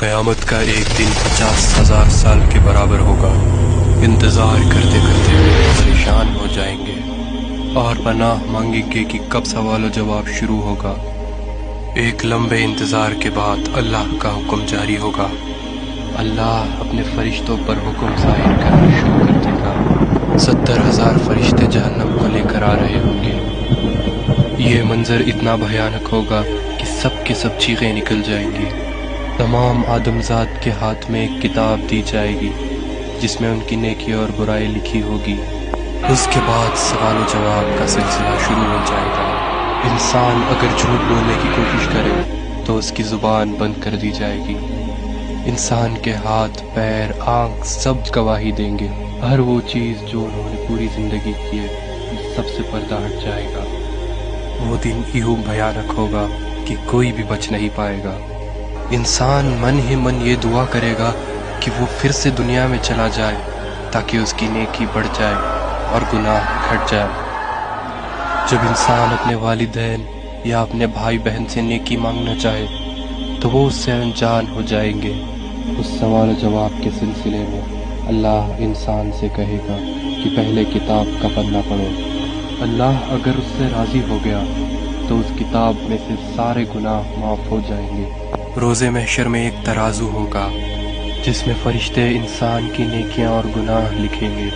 قیامت کا ایک دن 50,000 سال کے برابر ہوگا۔ انتظار کرتے کرتے پریشان ہو جائیں گے اور پناہ مانگیں گے کہ کب سوال و جواب شروع ہوگا۔ ایک لمبے انتظار کے بعد اللہ کا حکم جاری ہوگا۔ اللہ اپنے فرشتوں پر حکم ظاہر کرنا شروع کر دے گا۔ 70,000 فرشتے جہنم کو لے کر آ رہے ہوں گے۔ یہ منظر اتنا بھیانک ہوگا کہ سب کے سب چیخیں نکل جائیں گی۔ تمام آدمزاد کے ہاتھ میں ایک کتاب دی جائے گی جس میں ان کی نیکی اور برائی لکھی ہوگی۔ اس کے بعد سوال و جواب کا سلسلہ شروع ہو جائے گا۔ انسان اگر جھوٹ بولنے کی کوشش کرے تو اس کی زبان بند کر دی جائے گی۔ انسان کے ہاتھ، پیر، آنکھ سب گواہی دیں گے۔ ہر وہ چیز جو انہوں نے پوری زندگی کی ہے سب سے پردہ ہٹ جائے گا۔ وہ دن یوں بھیانک ہوگا کہ کوئی بھی بچ نہیں پائے گا۔ انسان من ہی من یہ دعا کرے گا کہ وہ پھر سے دنیا میں چلا جائے تاکہ اس کی نیکی بڑھ جائے اور گناہ گھٹ جائے۔ جب انسان اپنے والدین یا اپنے بھائی بہن سے نیکی مانگنا چاہے تو وہ اس سے انجان ہو جائیں گے۔ اس سوال و جواب کے سلسلے میں اللہ انسان سے کہے گا کہ پہلے کتاب کا پنہ پڑھو۔ اللہ اگر اس سے راضی ہو گیا تو اس کتاب میں سے سارے گناہ معاف ہو جائیں گے۔ روز محشر میں ایک ترازو ہوگا جس میں فرشتے انسان کی نیکیاں اور گناہ لکھیں گے۔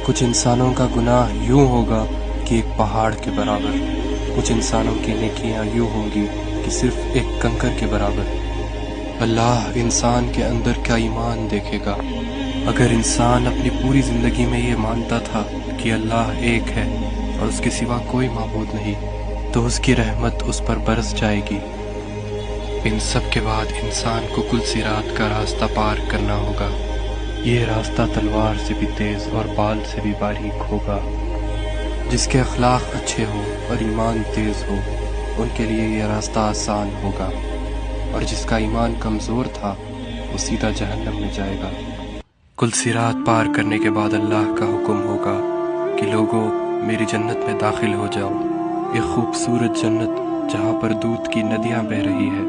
کچھ انسانوں کا گناہ یوں ہوگا کہ ایک پہاڑ کے برابر، کچھ انسانوں کی نیکیاں یوں ہوں گی کہ صرف ایک کنکر کے برابر۔ اللہ انسان کے اندر کا ایمان دیکھے گا۔ اگر انسان اپنی پوری زندگی میں یہ مانتا تھا کہ اللہ ایک ہے اور اس کے سوا کوئی معبود نہیں تو اس کی رحمت اس پر برس جائے گی۔ ان سب کے بعد انسان کو کل صراط کا راستہ پار کرنا ہوگا۔ یہ راستہ تلوار سے بھی تیز اور بال سے بھی باریک ہوگا۔ جس کے اخلاق اچھے ہو اور ایمان تیز ہو ان کے لیے یہ راستہ آسان ہوگا، اور جس کا ایمان کمزور تھا وہ سیدھا جہنم میں جائے گا۔ کل صراط پار کرنے کے بعد اللہ کا حکم ہوگا کہ لوگوں میری جنت میں داخل ہو جاؤ۔ یہ خوبصورت جنت جہاں پر دودھ کی ندیاں بہہ رہی ہے۔